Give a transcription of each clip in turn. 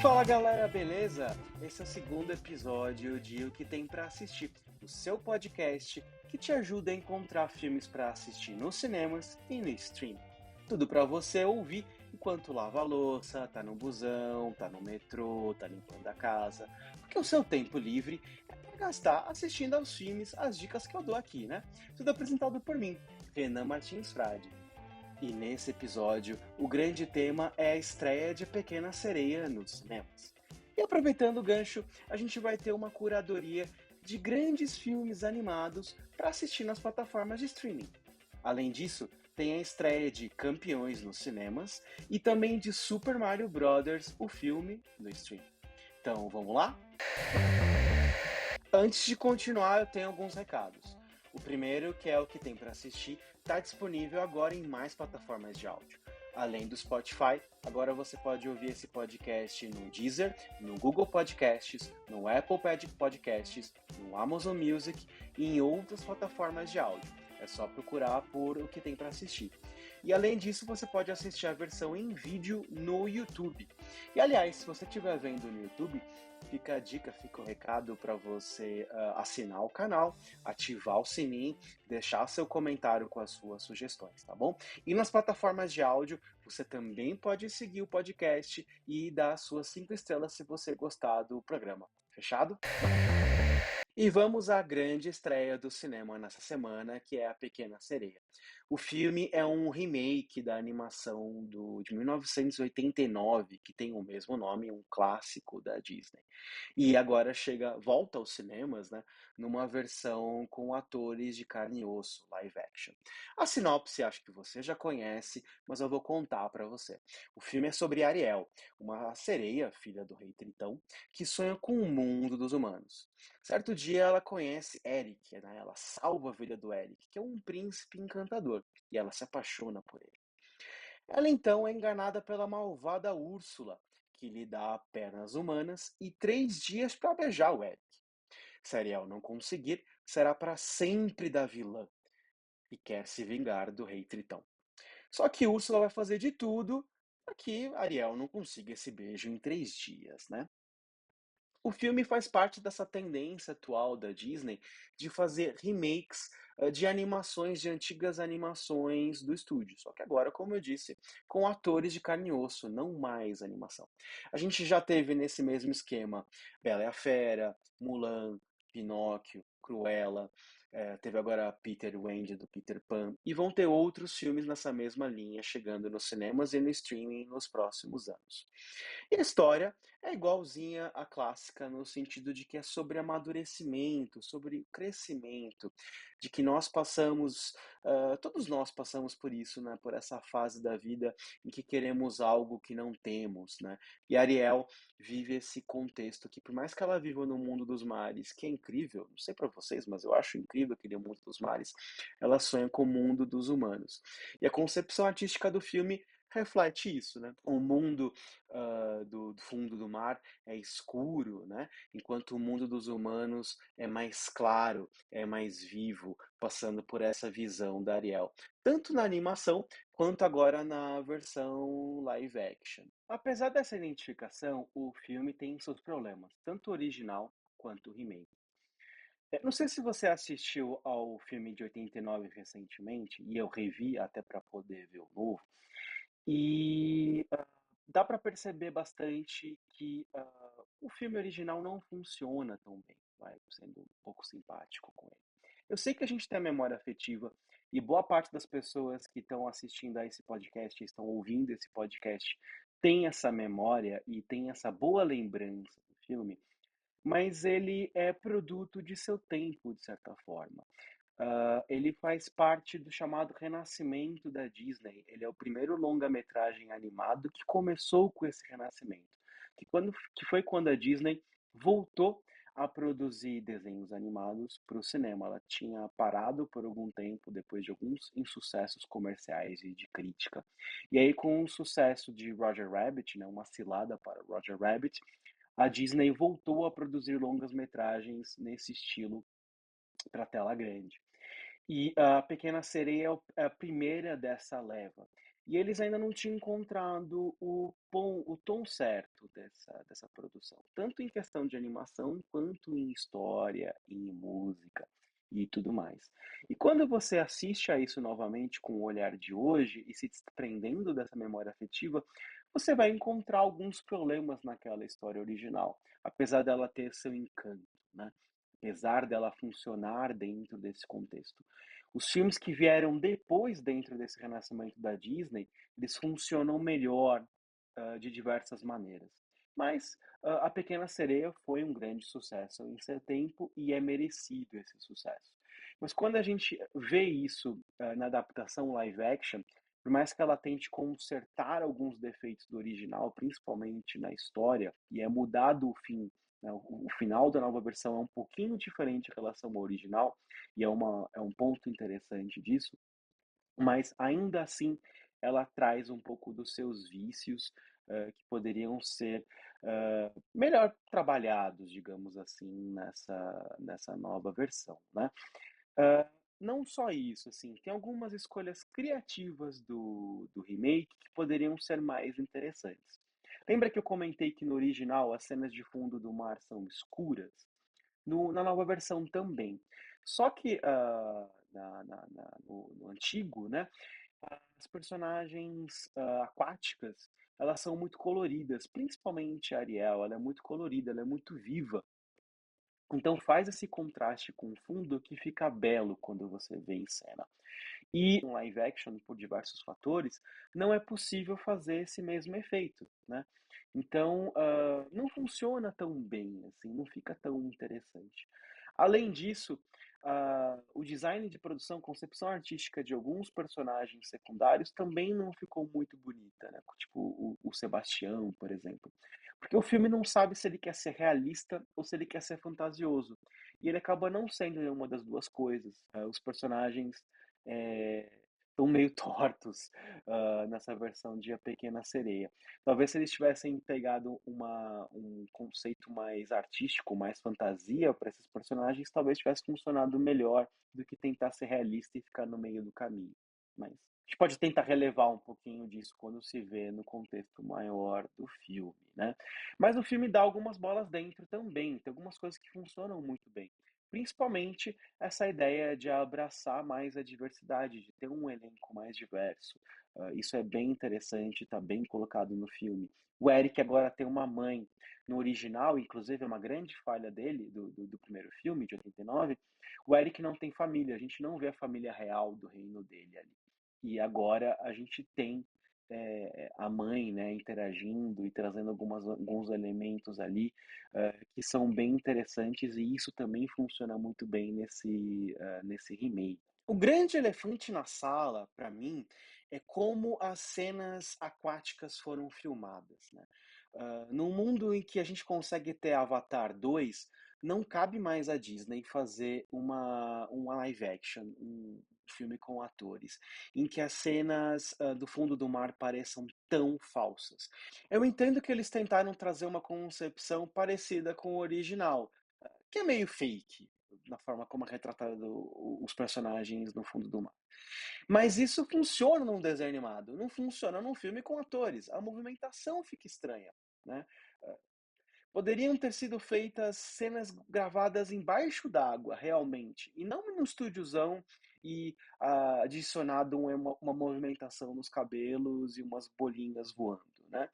Fala galera, beleza? Esse é o segundo episódio de O que tem pra assistir, o seu podcast que te ajuda a encontrar filmes pra assistir nos cinemas e no stream. Tudo pra você ouvir enquanto lava a louça, tá no busão, tá no metrô, tá limpando a casa, porque o seu tempo livre é pra gastar assistindo aos filmes, as dicas que eu dou aqui, né? Tudo apresentado por mim, Renan Martins Frade. E nesse episódio, o grande tema é a estreia de Pequena Sereia nos cinemas. E aproveitando o gancho, a gente vai ter uma curadoria de grandes filmes animados para assistir nas plataformas de streaming. Além disso, tem a estreia de Campeões nos cinemas e também de Super Mario Bros., o filme, no stream. Então, vamos lá? Antes de continuar, eu tenho alguns recados. O primeiro, que é o que tem para assistir, está disponível agora em mais plataformas de áudio. Além do Spotify, agora você pode ouvir esse podcast no Deezer, no Google Podcasts, no Apple Podcasts, no Amazon Music e em outras plataformas de áudio. É só procurar por o que tem para assistir. E além disso, você pode assistir a versão em vídeo no YouTube. E aliás, se você estiver vendo no YouTube, fica a dica, fica o recado para você assinar o canal, ativar o sininho, deixar seu comentário com as suas sugestões, tá bom? E nas plataformas de áudio, você também pode seguir o podcast e dar as suas 5 estrelas se você gostar do programa. Fechado? E vamos à grande estreia do cinema nessa semana, que é A Pequena Sereia. O filme é um remake da animação de 1989, que tem o mesmo nome, um clássico da Disney. E agora volta aos cinemas, né, numa versão com atores de carne e osso, live action. A sinopse acho que você já conhece, mas eu vou contar para você. O filme é sobre Ariel, uma sereia, filha do rei Tritão, que sonha com o mundo dos humanos. Certo dia ela conhece Eric, né? Ela salva a vida do Eric, que é um príncipe encantador, e ela se apaixona por ele. Ela então é enganada pela malvada Úrsula, que lhe dá pernas humanas e 3 dias para beijar o Eric. Se Ariel não conseguir, será para sempre da vilã e quer se vingar do rei Tritão. Só que Úrsula vai fazer de tudo para que Ariel não consiga esse beijo em 3 dias, né? O filme faz parte dessa tendência atual da Disney de fazer remakes de animações, de antigas animações do estúdio. Só que agora, como eu disse, com atores de carne e osso, não mais animação. A gente já teve nesse mesmo esquema Bela e a Fera, Mulan, Pinóquio, Cruella, teve agora Peter Wendy do Peter Pan, e vão ter outros filmes nessa mesma linha chegando nos cinemas e no streaming nos próximos anos. E a história é igualzinha à clássica, no sentido de que é sobre amadurecimento, sobre crescimento, de que nós passamos, todos nós passamos por isso, né? Por essa fase da vida em que queremos algo que não temos, né? E Ariel vive esse contexto que, por mais que ela viva no mundo dos mares, que é incrível, não sei para vocês, mas eu acho incrível aquele mundo dos mares, ela sonha com o mundo dos humanos. E a concepção artística do filme reflete isso, né? O mundo do fundo do mar é escuro, né? Enquanto o mundo dos humanos é mais claro, é mais vivo, passando por essa visão da Ariel, tanto na animação quanto agora na versão live action. Apesar dessa identificação, o filme tem seus problemas, tanto o original quanto o remake. Não sei se você assistiu ao filme de 89 recentemente, e eu revi até para poder ver o novo. E dá para perceber bastante que o filme original não funciona tão bem, vai, sendo um pouco simpático com ele. Eu sei que a gente tem a memória afetiva e boa parte das pessoas que estão assistindo a esse podcast, estão ouvindo esse podcast, tem essa memória e tem essa boa lembrança do filme, mas ele é produto de seu tempo, de certa forma. Ele faz parte do chamado renascimento da Disney. Ele é o primeiro longa-metragem animado que começou com esse renascimento, que foi quando a Disney voltou a produzir desenhos animados para o cinema. Ela tinha parado por algum tempo depois de alguns insucessos comerciais e de crítica. E aí, com o sucesso de Roger Rabbit, né, uma cilada para Roger Rabbit, a Disney voltou a produzir longas-metragens nesse estilo para tela grande. E a Pequena Sereia é a primeira dessa leva. E eles ainda não tinham encontrado o tom certo dessa produção, tanto em questão de animação, quanto em história, em música e tudo mais. E quando você assiste a isso novamente com o olhar de hoje e se desprendendo dessa memória afetiva, você vai encontrar alguns problemas naquela história original, apesar dela ter seu encanto, né? Apesar dela funcionar dentro desse contexto. Os filmes que vieram depois, dentro desse renascimento da Disney, eles funcionam melhor, de diversas maneiras. Mas, A Pequena Sereia foi um grande sucesso em seu tempo e é merecido esse sucesso. Mas quando a gente vê isso, na adaptação live action, por mais que ela tente consertar alguns defeitos do original, principalmente na história, e é mudado o fim, né, o final da nova versão é um pouquinho diferente em relação ao original, e é um ponto interessante disso, mas ainda assim ela traz um pouco dos seus vícios, que poderiam ser melhor trabalhados, digamos assim, nessa nova versão, né? Ah, não só isso, assim, tem algumas escolhas criativas do remake que poderiam ser mais interessantes. Lembra que eu comentei que no original as cenas de fundo do mar são escuras? Na nova versão também. Só que no antigo, né, as personagens aquáticas, elas são muito coloridas, principalmente a Ariel, ela é muito colorida, ela é muito viva. Então faz esse contraste com o fundo que fica belo quando você vê em cena. E um live action, por diversos fatores, não é possível fazer esse mesmo efeito, né? Então, não funciona tão bem, assim, não fica tão interessante. Além disso, o design de produção, concepção artística de alguns personagens secundários também não ficou muito bonita, né? Tipo o Sebastião, por exemplo. Porque o filme não sabe se ele quer ser realista ou se ele quer ser fantasioso. E ele acaba não sendo nenhuma das duas coisas. Os personagens estão meio tortos nessa versão de A Pequena Sereia. Talvez se eles tivessem pegado um conceito mais artístico, mais fantasia para esses personagens, talvez tivesse funcionado melhor do que tentar ser realista e ficar no meio do caminho. Mas a gente pode tentar relevar um pouquinho disso quando se vê no contexto maior do filme, né? Mas o filme dá algumas bolas dentro também, tem algumas coisas que funcionam muito bem. Principalmente essa ideia de abraçar mais a diversidade, de ter um elenco mais diverso. Isso é bem interessante, está bem colocado no filme. O Eric agora tem uma mãe. No original, inclusive, é uma grande falha dele, do primeiro filme, de 89. O Eric não tem família, a gente não vê a família real do reino dele ali. E agora a gente tem a mãe, né, interagindo e trazendo alguns elementos ali que são bem interessantes, e isso também funciona muito bem nesse remake. O grande elefante na sala, para mim, é como as cenas aquáticas foram filmadas, né? Num mundo em que a gente consegue ter Avatar 2, não cabe mais a Disney fazer uma live action, um filme com atores, em que as cenas do fundo do mar pareçam tão falsas. Eu entendo que eles tentaram trazer uma concepção parecida com o original, que é meio fake, na forma como é retratado os personagens no fundo do mar. Mas isso funciona num desenho animado, não funciona num filme com atores. A movimentação fica estranha, né? Poderiam ter sido feitas cenas gravadas embaixo d'água, realmente, e não num estúdiozão e adicionado uma movimentação nos cabelos e umas bolinhas voando, né?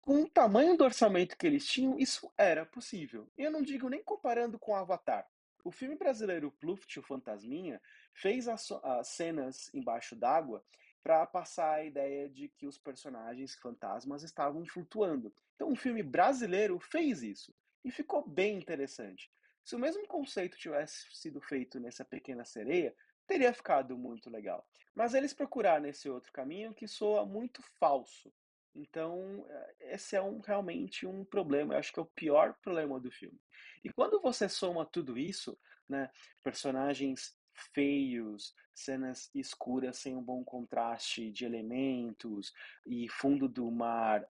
Com o tamanho do orçamento que eles tinham, isso era possível. E eu não digo nem comparando com Avatar. O filme brasileiro Pluft, o Fantasminha, fez as cenas embaixo d'água para passar a ideia de que os personagens fantasmas estavam flutuando. Então, um filme brasileiro fez isso e ficou bem interessante. Se o mesmo conceito tivesse sido feito nessa Pequena Sereia, teria ficado muito legal. Mas eles procuraram esse outro caminho que soa muito falso. Então, esse é realmente um problema, eu acho que é o pior problema do filme. E quando você soma tudo isso, né, personagens feios, cenas escuras sem um bom contraste de elementos e fundo do mar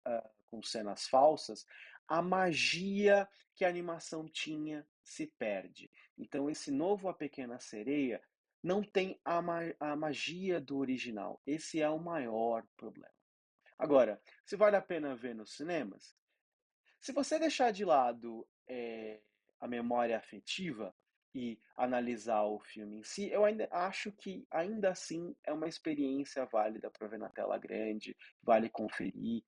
com cenas falsas, a magia que a animação tinha se perde. Então, esse novo A Pequena Sereia não tem a magia do original. Esse é o maior problema. Agora, se vale a pena ver nos cinemas, se você deixar de lado, a memória afetiva e analisar o filme em si, eu ainda acho que, ainda assim, é uma experiência válida para ver na tela grande, vale conferir,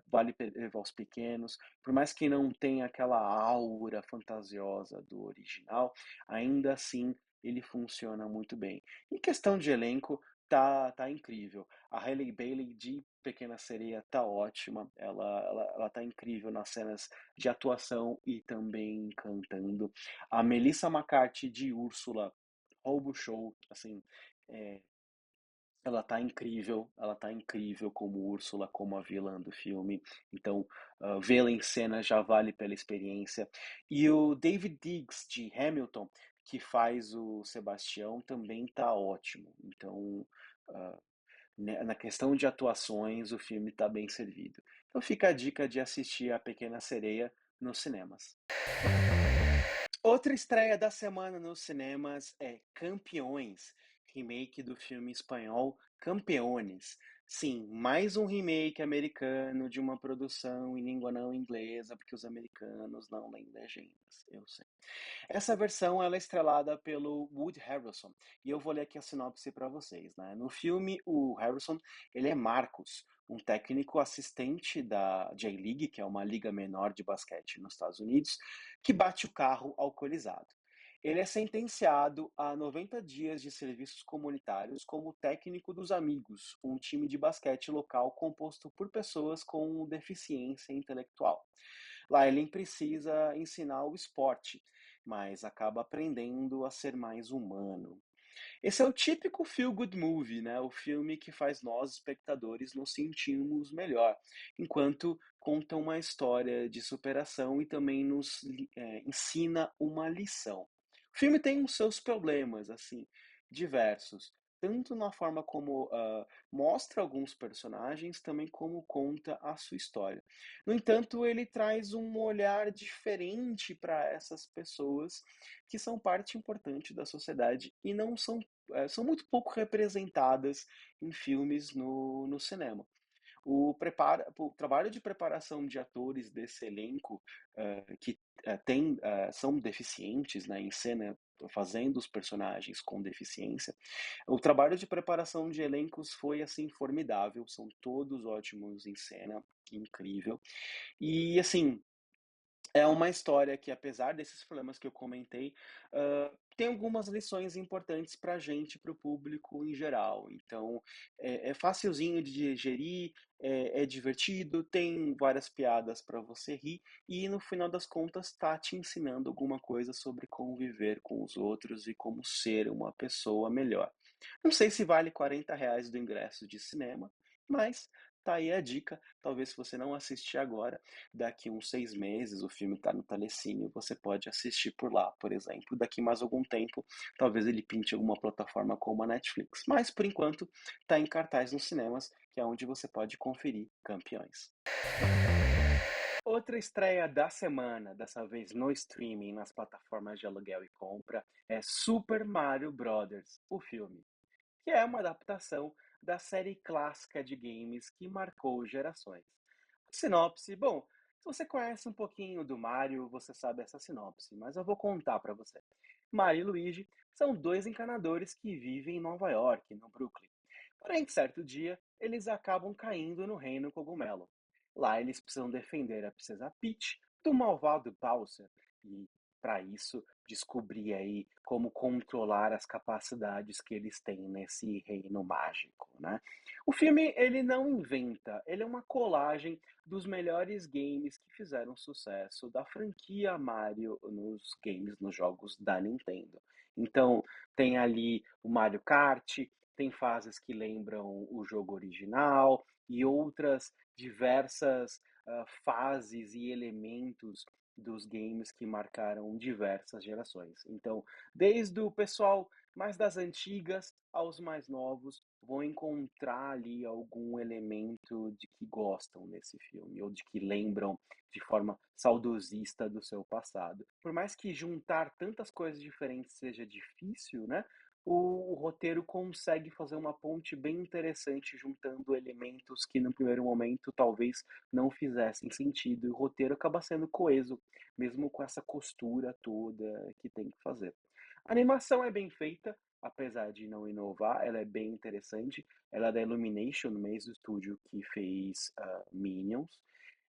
vale levar os pequenos, por mais que não tenha aquela aura fantasiosa do original, ainda assim ele funciona muito bem. Em questão de elenco, tá incrível. A Hailey Bailey de Pequena Sereia tá ótima, ela tá incrível nas cenas de atuação e também cantando. A Melissa McCarthy de Úrsula rouba o show, assim, é, ela tá incrível como Úrsula, como a vilã do filme. Então, vê-la em cena já vale pela experiência. E o David Diggs de Hamilton, que faz o Sebastião, também tá ótimo. Então, ah, né, na questão de atuações, o filme está bem servido. Então fica a dica de assistir A Pequena Sereia nos cinemas. Outra estreia da semana nos cinemas é Campeões, remake do filme espanhol Campeones. Sim, mais um remake americano de uma produção em língua não inglesa, porque os americanos não leem legendas, eu sei. Essa versão ela é estrelada pelo Woody Harrelson, e eu vou ler aqui a sinopse para vocês, né? No filme, o Harrelson, ele é Marcos, um técnico assistente da J-League, que é uma liga menor de basquete nos Estados Unidos, que bate o carro alcoolizado. Ele é sentenciado a 90 dias de serviços comunitários como técnico dos Amigos, um time de basquete local composto por pessoas com deficiência intelectual. Lá ele precisa ensinar o esporte, mas acaba aprendendo a ser mais humano. Esse é o típico feel good movie, né? O filme que faz nós, espectadores, nos sentirmos melhor, enquanto conta uma história de superação e também nos ensina uma lição. O filme tem os seus problemas, assim, diversos, tanto na forma como mostra alguns personagens, também como conta a sua história. No entanto, ele traz um olhar diferente para essas pessoas que são parte importante da sociedade e não são são muito pouco representadas em filmes no cinema. O trabalho de preparação de atores desse elenco, que são deficientes, né, em cena, fazendo os personagens com deficiência, o trabalho de preparação de elencos foi assim formidável, são todos ótimos em cena, incrível. E assim, é uma história que, apesar desses problemas que eu comentei, tem algumas lições importantes para a gente, para o público em geral. Então, é facilzinho de digerir, é divertido, tem várias piadas para você rir e, no final das contas, está te ensinando alguma coisa sobre conviver com os outros e como ser uma pessoa melhor. Não sei se vale R$ 40 do ingresso de cinema, mas tá aí a dica. Talvez se você não assistir agora, daqui uns 6 meses, o filme está no Telecine, você pode assistir por lá, por exemplo. Daqui mais algum tempo, talvez ele pinte alguma plataforma como a Netflix. Mas, por enquanto, está em cartaz nos cinemas, que é onde você pode conferir Campeões. Outra estreia da semana, dessa vez no streaming, nas plataformas de aluguel e compra, é Super Mario Brothers, o filme, que é uma adaptação da série clássica de games que marcou gerações. A sinopse, bom, se você conhece um pouquinho do Mario, você sabe essa sinopse, mas eu vou contar para você. Mario e Luigi são dois encanadores que vivem em Nova York, no Brooklyn. Porém, certo dia, eles acabam caindo no Reino Cogumelo. Lá eles precisam defender a princesa Peach do malvado Bowser e, para isso, descobrir aí como controlar as capacidades que eles têm nesse reino mágico, né? O filme, ele não inventa, ele é uma colagem dos melhores games que fizeram sucesso da franquia Mario nos games, nos jogos da Nintendo. Então, tem ali o Mario Kart, tem fases que lembram o jogo original e outras diversas fases e elementos dos games que marcaram diversas gerações. Então, desde o pessoal mais das antigas aos mais novos, vão encontrar ali algum elemento de que gostam nesse filme, ou de que lembram de forma saudosista do seu passado. Por mais que juntar tantas coisas diferentes seja difícil, né? O roteiro consegue fazer uma ponte bem interessante, juntando elementos que, no primeiro momento, talvez não fizessem sentido, e o roteiro acaba sendo coeso, mesmo com essa costura toda que tem que fazer. A animação é bem feita, apesar de não inovar, ela é bem interessante. Ela é da Illumination, no mesmo estúdio que fez Minions.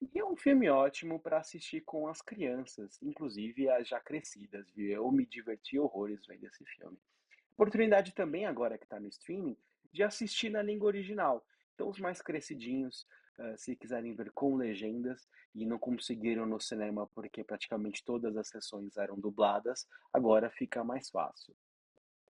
E é um filme ótimo para assistir com as crianças, inclusive as já crescidas, viu? Eu me diverti horrores vendo esse filme. Oportunidade também, agora que está no streaming, de assistir na língua original. Então, os mais crescidinhos, se quiserem ver com legendas e não conseguiram no cinema porque praticamente todas as sessões eram dubladas, agora fica mais fácil.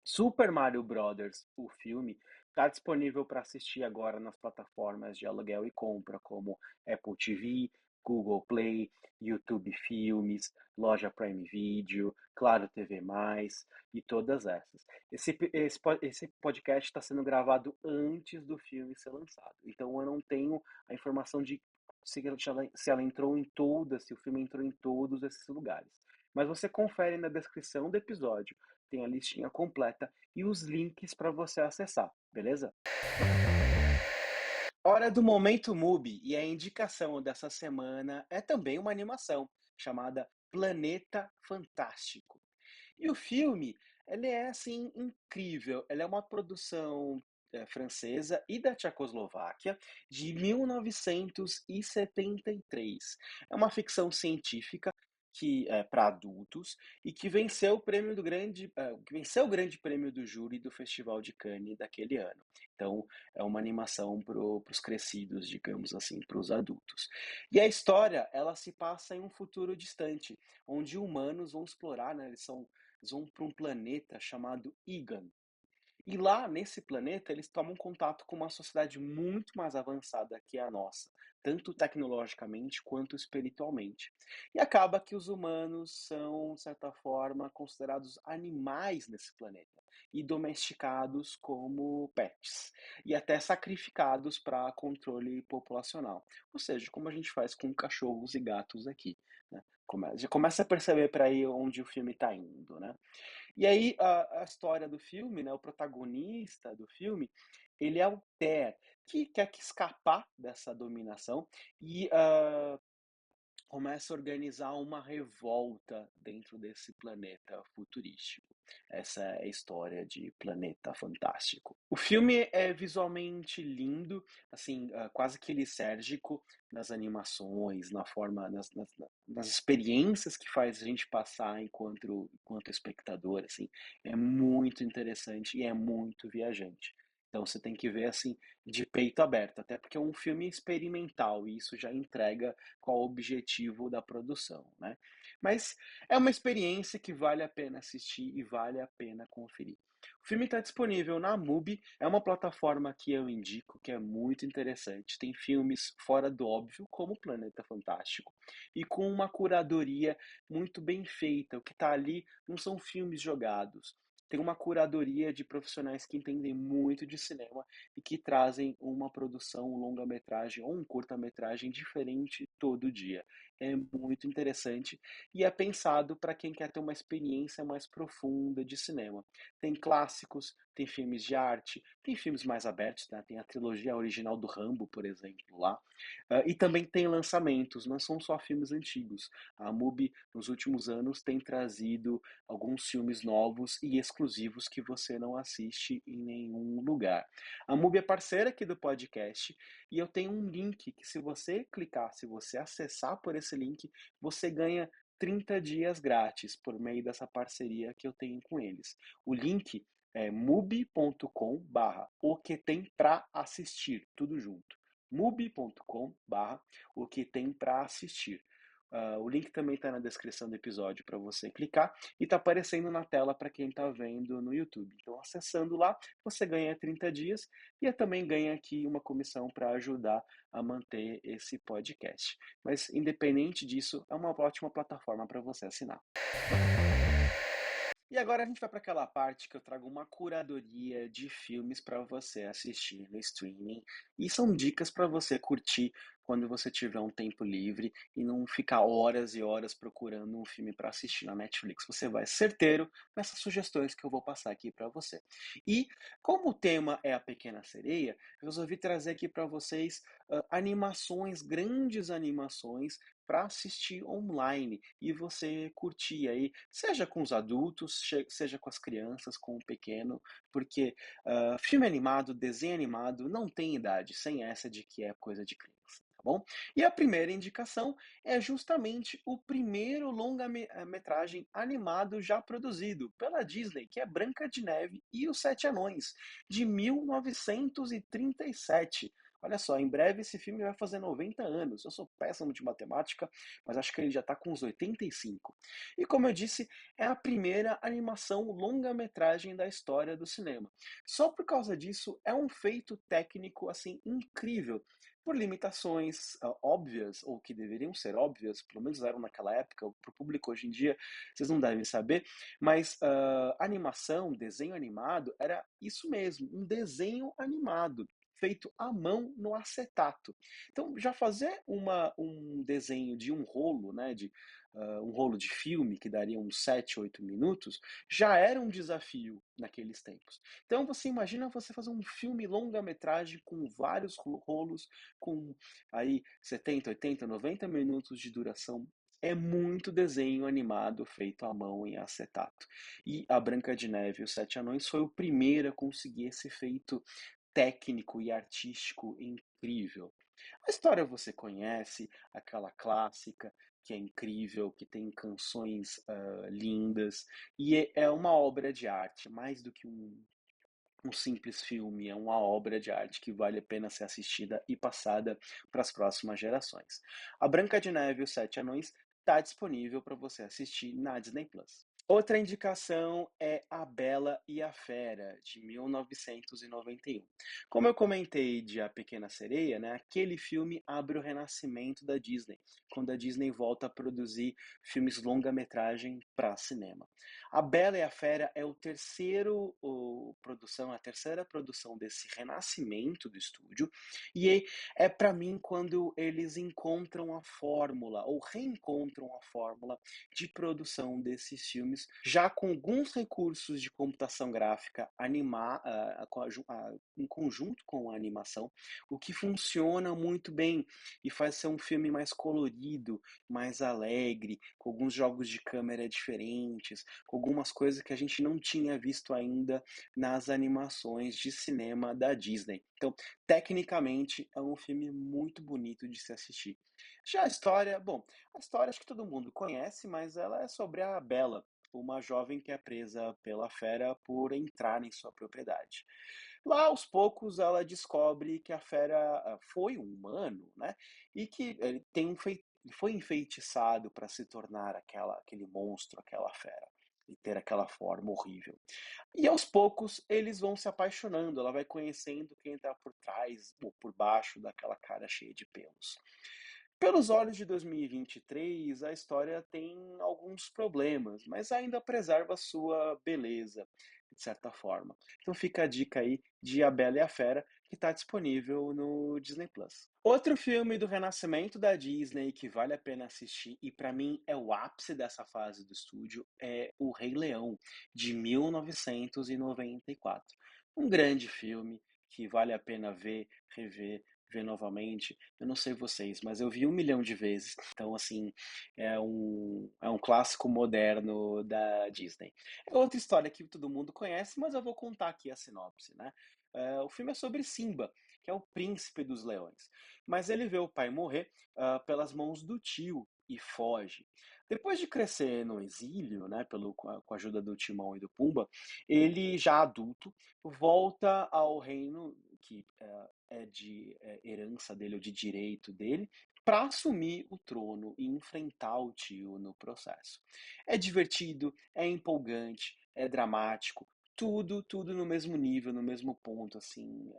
Super Mario Brothers, o filme, está disponível para assistir agora nas plataformas de aluguel e compra, como Apple TV, Google Play, YouTube Filmes, Loja Prime Video, Claro TV+, e todas essas. Esse podcast está sendo gravado antes do filme ser lançado, então eu não tenho a informação de se ela entrou em todas, se o filme entrou em todos esses lugares. Mas você confere na descrição do episódio, tem a listinha completa e os links para você acessar, beleza? Hora do Momento MUBI, e a indicação dessa semana é também uma animação chamada Planeta Fantástico. E o filme, ele é assim incrível. Ele é uma produção francesa e da Tchecoslováquia de 1973. É uma ficção científica que é para adultos e que venceu o prêmio que venceu o grande prêmio do júri do Festival de Cannes daquele ano. Então, é uma animação para os crescidos, digamos assim, para os adultos. E a história, ela se passa em um futuro distante, onde humanos vão explorar, né? Eles vão para um planeta chamado Egan. E lá, nesse planeta, eles tomam contato com uma sociedade muito mais avançada que a nossa, tanto tecnologicamente quanto espiritualmente. E acaba que os humanos são, de certa forma, considerados animais nesse planeta e domesticados como pets, e até sacrificados para controle populacional. Ou seja, como a gente faz com cachorros e gatos aqui, né? Já começa a perceber para aí onde o filme está indo, né? E aí a história do filme, né, o protagonista do filme, ele é o Ter, que quer que escapar dessa dominação e começa a organizar uma revolta dentro desse planeta futurístico. Essa é a história de Planeta Fantástico. O filme é visualmente lindo, assim, quase que lisérgico nas animações, na forma, nas experiências que faz a gente passar enquanto espectador, assim, é muito interessante e é muito viajante. Então você tem que ver assim de peito aberto, até porque é um filme experimental e isso já entrega qual o objetivo da produção, né? Mas é uma experiência que vale a pena assistir e vale a pena conferir. O filme está disponível na MUBI, é uma plataforma que eu indico, que é muito interessante. Tem filmes fora do óbvio, como Planeta Fantástico, e com uma curadoria muito bem feita. O que está ali não são filmes jogados. Tem uma curadoria de profissionais que entendem muito de cinema e que trazem uma produção, um longa-metragem ou um curta-metragem diferente todo dia. É muito interessante e é pensado para quem quer ter uma experiência mais profunda de cinema. Tem clássicos, tem filmes de arte, tem filmes mais abertos, né? Tem a trilogia original do Rambo, por exemplo, lá. E também tem lançamentos, não são só filmes antigos. A MUBI, nos últimos anos, tem trazido alguns filmes novos e exclusivos que você não assiste em nenhum lugar. A MUBI é parceira aqui do podcast e eu tenho um link que, se você clicar, se você acessar por esse link, você ganha 30 dias grátis por meio dessa parceria que eu tenho com eles. O link é mubi.com/barra o que tem para assistir, tudo junto. mubi.com/barra o que tem para assistir. O link também está na descrição do episódio para você clicar e está aparecendo na tela para quem está vendo no YouTube. Então, acessando lá, você ganha 30 dias e também ganha aqui uma comissão para ajudar a manter esse podcast. Mas, independente disso, é uma ótima plataforma para você assinar. E agora a gente vai para aquela parte que eu trago uma curadoria de filmes para você assistir no streaming, e são dicas para você curtir quando você tiver um tempo livre e não ficar horas e horas procurando um filme para assistir na Netflix. Você vai certeiro nessas sugestões que eu vou passar aqui para você. E como o tema é A Pequena Sereia, eu resolvi trazer aqui para vocês animações, grandes animações para assistir online e você curtir aí, seja com os adultos, seja com as crianças, com o pequeno, porque filme animado, desenho animado, não tem idade, sem essa de que é coisa de criança. Tá bom? E a primeira indicação é justamente o primeiro longa-metragem animado já produzido pela Disney, que é Branca de Neve e os Sete Anões, de 1937. Olha só, em breve esse filme vai fazer 90 anos. Eu sou péssimo de matemática, mas acho que ele já está com uns 85. E como eu disse, é a primeira animação longa-metragem da história do cinema. Só por causa disso, é um feito técnico assim incrível. Por limitações óbvias, ou que deveriam ser óbvias, pelo menos eram naquela época, para o público hoje em dia, vocês não devem saber, mas animação, desenho animado, era isso mesmo, um desenho animado feito à mão no acetato. Então, já fazer um desenho de um rolo, né, de um rolo de filme que daria uns 7, 8 minutos, já era um desafio naqueles tempos. Então, você imagina você fazer um filme longa-metragem com vários rolos, com aí 70, 80, 90 minutos de duração. É muito desenho animado feito à mão em acetato. E a Branca de Neve e os Sete Anões foi o primeiro a conseguir esse feito técnico e artístico incrível. A história você conhece, aquela clássica que é incrível, que tem canções lindas, e é uma obra de arte, mais do que um simples filme, é uma obra de arte que vale a pena ser assistida e passada para as próximas gerações. A Branca de Neve e os Sete Anões está disponível para você assistir na Disney Plus. Outra indicação é A Bela e a Fera, de 1991. Como eu comentei de A Pequena Sereia, né, aquele filme abre o renascimento da Disney, quando a Disney volta a produzir filmes longa-metragem para cinema. A Bela e a Fera é a terceira produção desse renascimento do estúdio, e é para mim quando eles encontram a fórmula ou reencontram a fórmula de produção desses filmes, já com alguns recursos de computação gráfica em conjunto com a animação, o que funciona muito bem e faz ser um filme mais colorido, mais alegre, com alguns jogos de câmera diferentes, com algumas coisas que a gente não tinha visto ainda nas animações de cinema da Disney. Então, tecnicamente, é um filme muito bonito de se assistir. Já a história, bom, a história acho que todo mundo conhece, mas ela é sobre a Bella, uma jovem que é presa pela fera por entrar em sua propriedade. Lá, aos poucos, ela descobre que a fera foi um humano, né? E que ele foi enfeitiçado para se tornar aquele monstro, aquela fera, e ter aquela forma horrível. E aos poucos eles vão se apaixonando, ela vai conhecendo quem está por trás ou por baixo daquela cara cheia de pelos. Pelos olhos de 2023, a história tem alguns problemas, mas ainda preserva sua beleza, de certa forma. Então fica a dica aí de A Bela e a Fera, que está disponível no Disney Plus. Outro filme do renascimento da Disney que vale a pena assistir, e para mim é o ápice dessa fase do estúdio, é O Rei Leão, de 1994. Um grande filme que vale a pena ver, rever, ver novamente. Eu não sei vocês, mas eu vi 1 milhão de vezes. Então, assim, é um clássico moderno da Disney. É outra história que todo mundo conhece, mas eu vou contar aqui a sinopse, né? O filme é sobre Simba, que é o príncipe dos leões. Mas ele vê o pai morrer pelas mãos do tio e foge. Depois de crescer no exílio, né, com a ajuda do Timão e do Pumba, ele já adulto volta ao reino que é de herança dele ou de direito dele, para assumir o trono e enfrentar o tio no processo. É divertido, é empolgante, é dramático, tudo no mesmo nível, no mesmo ponto, assim.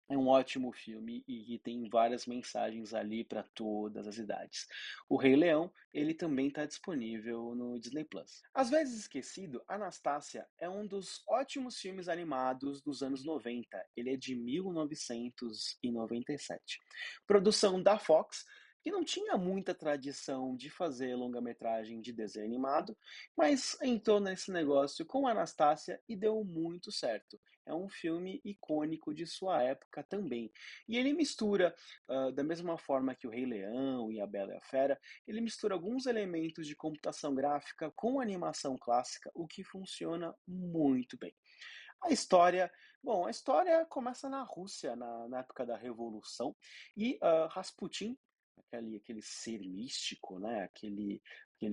É um ótimo filme e que tem várias mensagens ali para todas as idades. O Rei Leão, ele também está disponível no Disney Plus. Às vezes esquecido, Anastácia é um dos ótimos filmes animados dos anos 90. Ele é de 1997. Produção da Fox, que não tinha muita tradição de fazer longa-metragem de desenho animado, mas entrou nesse negócio com Anastácia e deu muito certo. É um filme icônico de sua época também. E ele mistura, da mesma forma que o Rei Leão e a Bela e a Fera, ele mistura alguns elementos de computação gráfica com animação clássica, o que funciona muito bem. A história, bom, a história começa na Rússia, na época da Revolução, e Rasputin, aquele ser místico, né? Aquele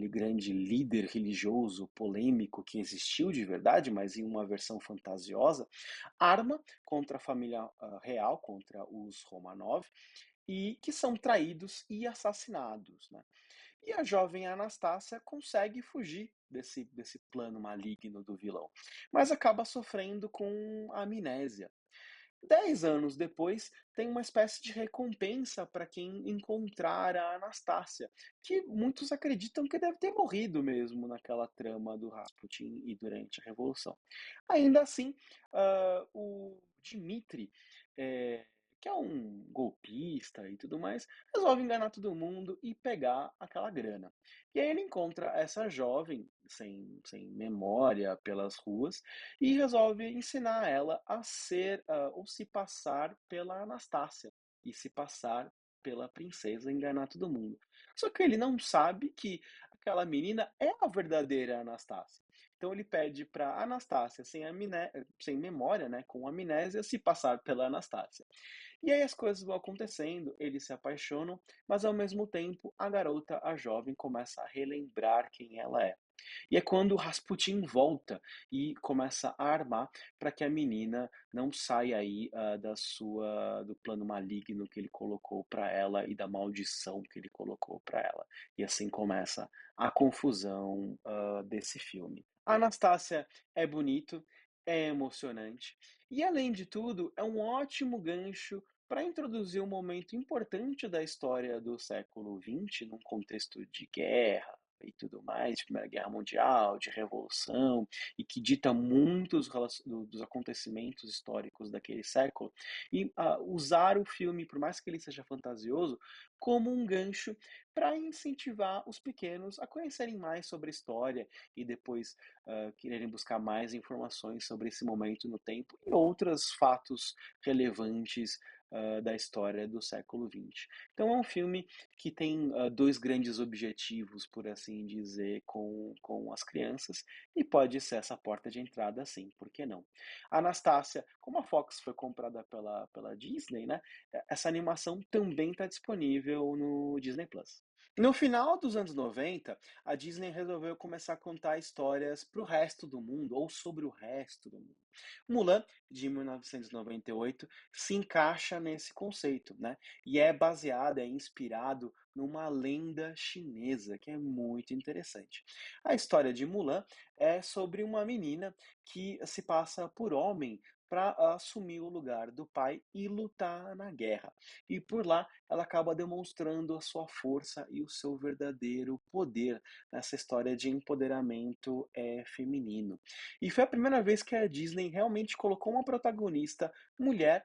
grande líder religioso polêmico que existiu de verdade, mas em uma versão fantasiosa, arma contra a família real, contra os Romanov, e que são traídos e assassinados, né? E a jovem Anastácia consegue fugir desse plano maligno do vilão, mas acaba sofrendo com amnésia. 10 anos depois, tem uma espécie de recompensa para quem encontrar a Anastácia, que muitos acreditam que deve ter morrido mesmo naquela trama do Rasputin e durante a Revolução. Ainda assim, o Dmitri, eh, que é um golpista e tudo mais, resolve enganar todo mundo e pegar aquela grana. E aí ele encontra essa jovem, sem memória, pelas ruas, e resolve ensinar ela a ser, ou se passar pela Anastácia, e se passar pela princesa, enganar todo mundo. Só que ele não sabe que aquela menina é a verdadeira Anastácia. Então ele pede para Anastácia, sem memória, né, com amnésia, se passar pela Anastácia. E aí as coisas vão acontecendo, eles se apaixonam, mas ao mesmo tempo a garota, a jovem, começa a relembrar quem ela é. E é quando Rasputin volta e começa a armar para que a menina não saia aí do plano maligno que ele colocou para ela e da maldição que ele colocou para ela. E assim começa a confusão desse filme. A Anastácia é bonito, é emocionante e, além de tudo, é um ótimo gancho para introduzir um momento importante da história do século XX, num contexto de guerra e tudo mais, de Primeira Guerra Mundial, de Revolução, e que dita muitos dos acontecimentos históricos daquele século, e usar o filme, por mais que ele seja fantasioso, como um gancho para incentivar os pequenos a conhecerem mais sobre a história e depois quererem buscar mais informações sobre esse momento no tempo e outros fatos relevantes da história do século XX. Então é um filme que tem dois grandes objetivos, por assim dizer, com as crianças, e pode ser essa porta de entrada, sim, por que não? A Anastácia, como a Fox foi comprada pela Disney, né? Essa animação também está disponível no Disney Plus. No final dos anos 90, a Disney resolveu começar a contar histórias para o resto do mundo, ou sobre o resto do mundo. Mulan, de 1998, se encaixa nesse conceito, né? E é baseado, é inspirado numa lenda chinesa, que é muito interessante. A história de Mulan é sobre uma menina que se passa por homem para assumir o lugar do pai e lutar na guerra. E por lá ela acaba demonstrando a sua força e o seu verdadeiro poder nessa história de empoderamento feminino. E foi a primeira vez que a Disney realmente colocou uma protagonista mulher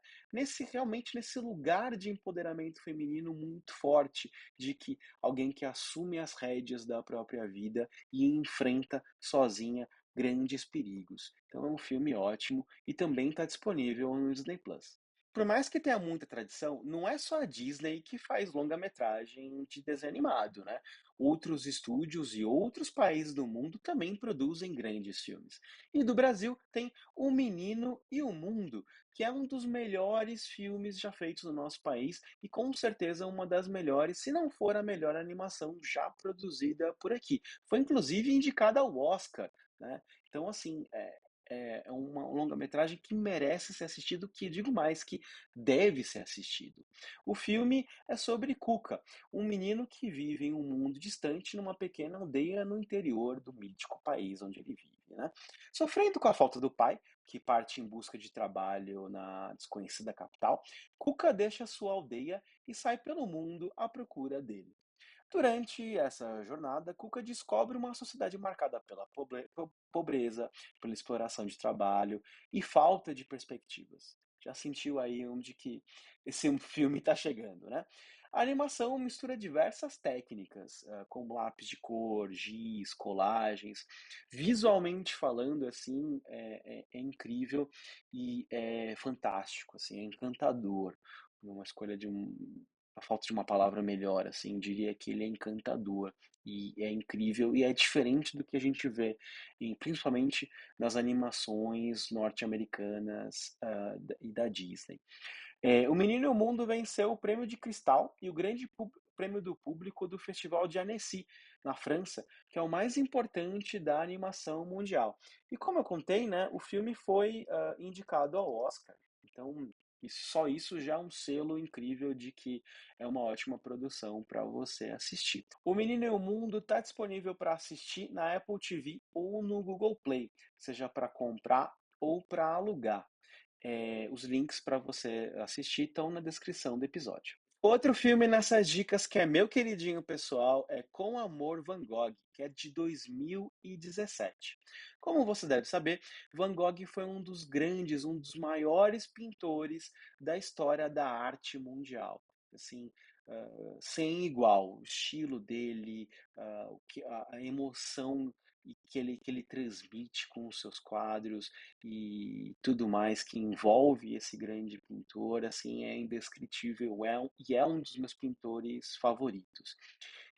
realmente nesse lugar de empoderamento feminino muito forte, de que alguém que assume as rédeas da própria vida e enfrenta sozinha grandes perigos. Então é um filme ótimo e também está disponível no Disney Plus. Por mais que tenha muita tradição, não é só a Disney que faz longa-metragem de desenho animado, né? Outros estúdios e outros países do mundo também produzem grandes filmes. E do Brasil tem O Menino e o Mundo, que é um dos melhores filmes já feitos no nosso país e com certeza uma das melhores, se não for a melhor animação já produzida por aqui. Foi inclusive indicada ao Oscar, né? Então, assim, é uma longa-metragem que merece ser assistido, que digo mais, que deve ser assistido. O filme é sobre Cuca, um menino que vive em um mundo distante numa pequena aldeia no interior do mítico país onde ele vive, né? Sofrendo com a falta do pai, que parte em busca de trabalho na desconhecida capital, Cuca deixa sua aldeia e sai pelo mundo à procura dele. Durante essa jornada, Cuca descobre uma sociedade marcada pela pobreza, pela exploração de trabalho e falta de perspectivas. Já sentiu aí onde que esse filme está chegando, né? A animação mistura diversas técnicas, como lápis de cor, giz, colagens. Visualmente falando, assim, é incrível e é fantástico, assim, é encantador. Uma escolha de a falta de uma palavra melhor, assim, diria que ele é encantador e é incrível e é diferente do que a gente vê, principalmente nas animações norte-americanas e da Disney. O Menino e o Mundo venceu o Prêmio de Cristal e o grande prêmio do público do Festival de Annecy, na França, que é o mais importante da animação mundial. E como eu contei, né, o filme foi indicado ao Oscar. Então, só isso já é um selo incrível de que é uma ótima produção para você assistir. O Menino e o Mundo está disponível para assistir na Apple TV ou no Google Play, seja para comprar ou para alugar. Os links para você assistir estão na descrição do episódio. Outro filme nessas dicas que é meu queridinho pessoal é Com Amor Van Gogh, que é de 2017. Como você deve saber, Van Gogh foi um dos grandes, um dos maiores pintores da história da arte mundial. Assim, sem igual, o estilo dele, a emoção que ele transmite com os seus quadros e tudo mais que envolve esse grande pintor, assim, é indescritível, e é um dos meus pintores favoritos.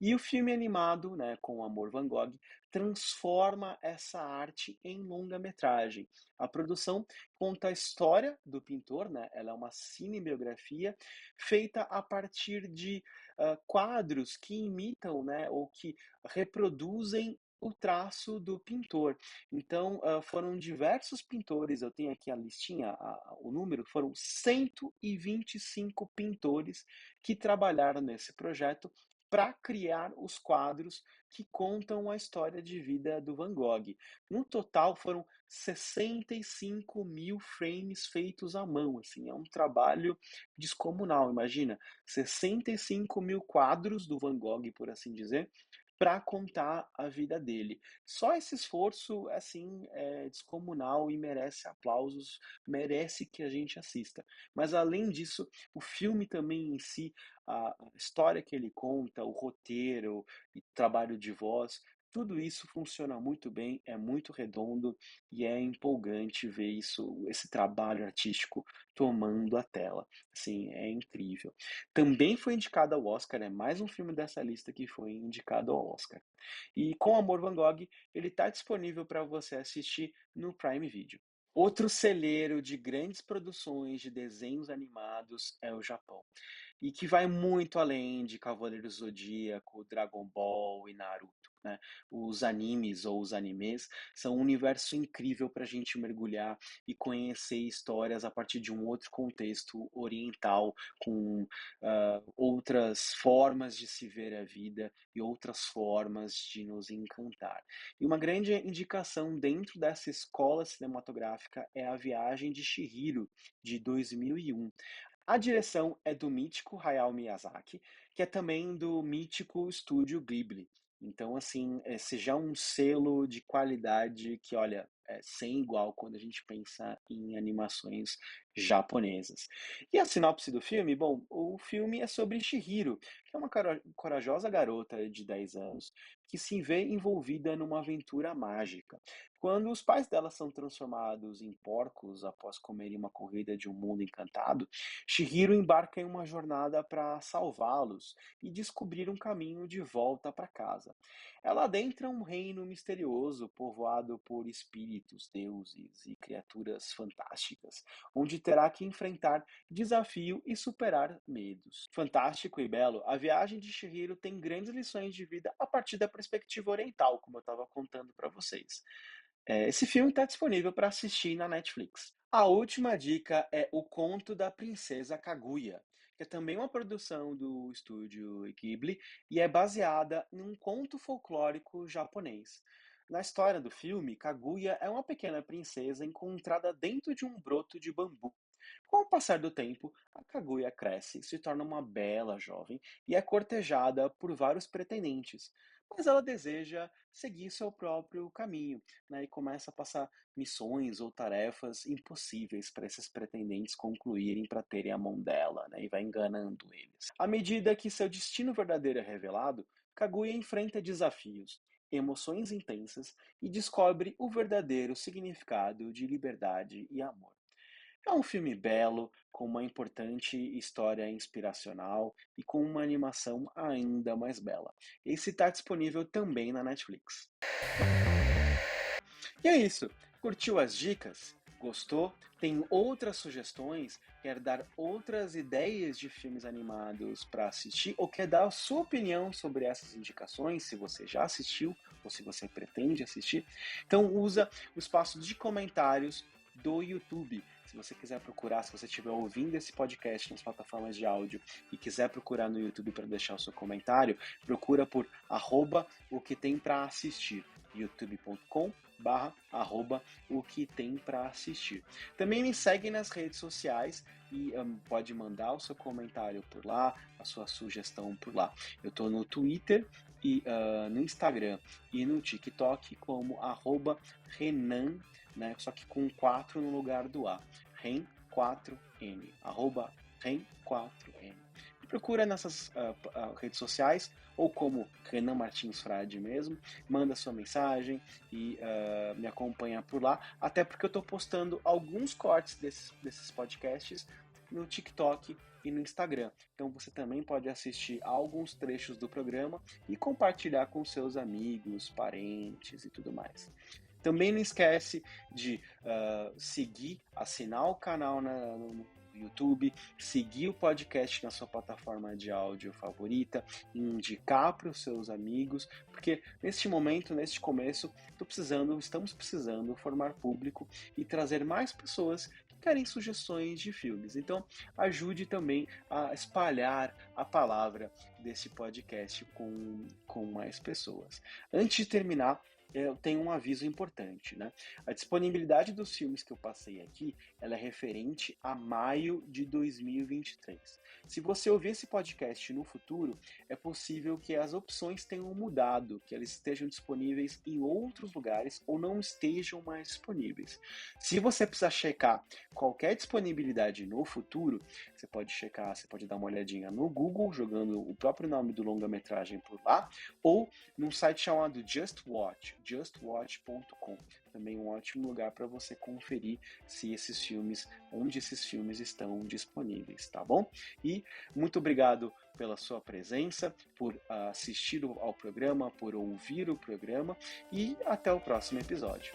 E o filme animado, né, com Amor Van Gogh, transforma essa arte em longa-metragem. A produção conta a história do pintor, né, ela é uma cinebiografia feita a partir de quadros que imitam, né, ou que reproduzem o traço do pintor. Então, foram diversos pintores, eu tenho aqui a listinha, o número, foram 125 pintores que trabalharam nesse projeto para criar os quadros que contam a história de vida do Van Gogh. No total, foram 65 mil frames feitos à mão. Assim, é um trabalho descomunal, imagina, 65 mil quadros do Van Gogh, por assim dizer, para contar a vida dele. Só esse esforço, assim, é descomunal e merece aplausos, merece que a gente assista. Mas além disso, o filme também em si, a história que ele conta, o roteiro e trabalho de voz, tudo isso funciona muito bem, é muito redondo e é empolgante ver isso, esse trabalho artístico tomando a tela. Assim, é incrível. Também foi indicado ao Oscar, é mais um filme dessa lista que foi indicado ao Oscar. E com Amor Van Gogh, ele está disponível para você assistir no Prime Video. Outro celeiro de grandes produções de desenhos animados é o Japão e que vai muito além de Cavaleiro Zodíaco, Dragon Ball e Naruto, né? Os animes ou os animes são um universo incrível para a gente mergulhar e conhecer histórias a partir de um outro contexto oriental, com outras formas de se ver a vida e outras formas de nos encantar. E uma grande indicação dentro dessa escola cinematográfica é A Viagem de Chihiro, de 2001. A direção é do mítico Hayao Miyazaki, que é também do mítico estúdio Ghibli. Então, assim, esse já é um selo de qualidade que, olha, é sem igual quando a gente pensa em animações japonesas. E a sinopse do filme? Bom, o filme é sobre Chihiro, que é uma corajosa garota de 10 anos que se vê envolvida numa aventura mágica. Quando os pais dela são transformados em porcos após comerem uma corrida de um mundo encantado, Chihiro embarca em uma jornada para salvá-los e descobrir um caminho de volta para casa. Ela adentra um reino misterioso povoado por espíritos, deuses e criaturas fantásticas, onde terá que enfrentar desafio e superar medos. Fantástico e belo, a viagem de Chihiro tem grandes lições de vida a partir da perspectiva oriental, como eu estava contando para vocês. Esse filme está disponível para assistir na Netflix. A última dica é O Conto da Princesa Kaguya, que é também uma produção do estúdio Ghibli e é baseada em um conto folclórico japonês. Na história do filme, Kaguya é uma pequena princesa encontrada dentro de um broto de bambu. Com o passar do tempo, a Kaguya cresce, se torna uma bela jovem e é cortejada por vários pretendentes. Mas ela deseja seguir seu próprio caminho, né, e começa a passar missões ou tarefas impossíveis para esses pretendentes concluírem para terem a mão dela, né, e vai enganando eles. À medida que seu destino verdadeiro é revelado, Kaguya enfrenta desafios, emoções intensas e descobre o verdadeiro significado de liberdade e amor. É um filme belo, com uma importante história inspiracional e com uma animação ainda mais bela. Esse está disponível também na Netflix. E é isso. Curtiu as dicas? Gostou? Tem outras sugestões? Quer dar outras ideias de filmes animados para assistir? Ou quer dar a sua opinião sobre essas indicações, se você já assistiu ou se você pretende assistir? Então usa o espaço de comentários do YouTube. Se você quiser procurar, se você estiver ouvindo esse podcast nas plataformas de áudio e quiser procurar no YouTube para deixar o seu comentário, procura por @o que tem para assistir, youtube.com/, o que tem para assistir. Também me segue nas redes sociais e pode mandar o seu comentário por lá, a sua sugestão por lá. Eu estou no Twitter e no Instagram e no TikTok como @Renan, né? Só que com 4 no lugar do A. Ren4n, Ren4n. Me procura nessas redes sociais, ou como Renan Martins Frade mesmo, manda sua mensagem e me acompanha por lá, até porque eu estou postando alguns cortes desses podcasts no TikTok e no Instagram. Então você também pode assistir alguns trechos do programa e compartilhar com seus amigos, parentes e tudo mais. Também não esquece de seguir, assinar o canal no YouTube, seguir o podcast na sua plataforma de áudio favorita, indicar para os seus amigos, porque neste momento, neste começo, estamos precisando formar público e trazer mais pessoas que querem sugestões de filmes. Então, ajude também a espalhar a palavra desse podcast com mais pessoas. Antes de terminar, eu tenho um aviso importante, né? A disponibilidade dos filmes que eu passei aqui, ela é referente a maio de 2023. Se você ouvir esse podcast no futuro, é possível que as opções tenham mudado, que elas estejam disponíveis em outros lugares ou não estejam mais disponíveis. Se você precisar checar qualquer disponibilidade no futuro, você pode checar, você pode dar uma olhadinha no Google, jogando o próprio nome do longa-metragem por lá, ou num site chamado Just Watch, justwatch.com. Também um ótimo lugar para você conferir onde esses filmes estão disponíveis, tá bom? E muito obrigado pela sua presença, por assistir ao programa, por ouvir o programa e até o próximo episódio.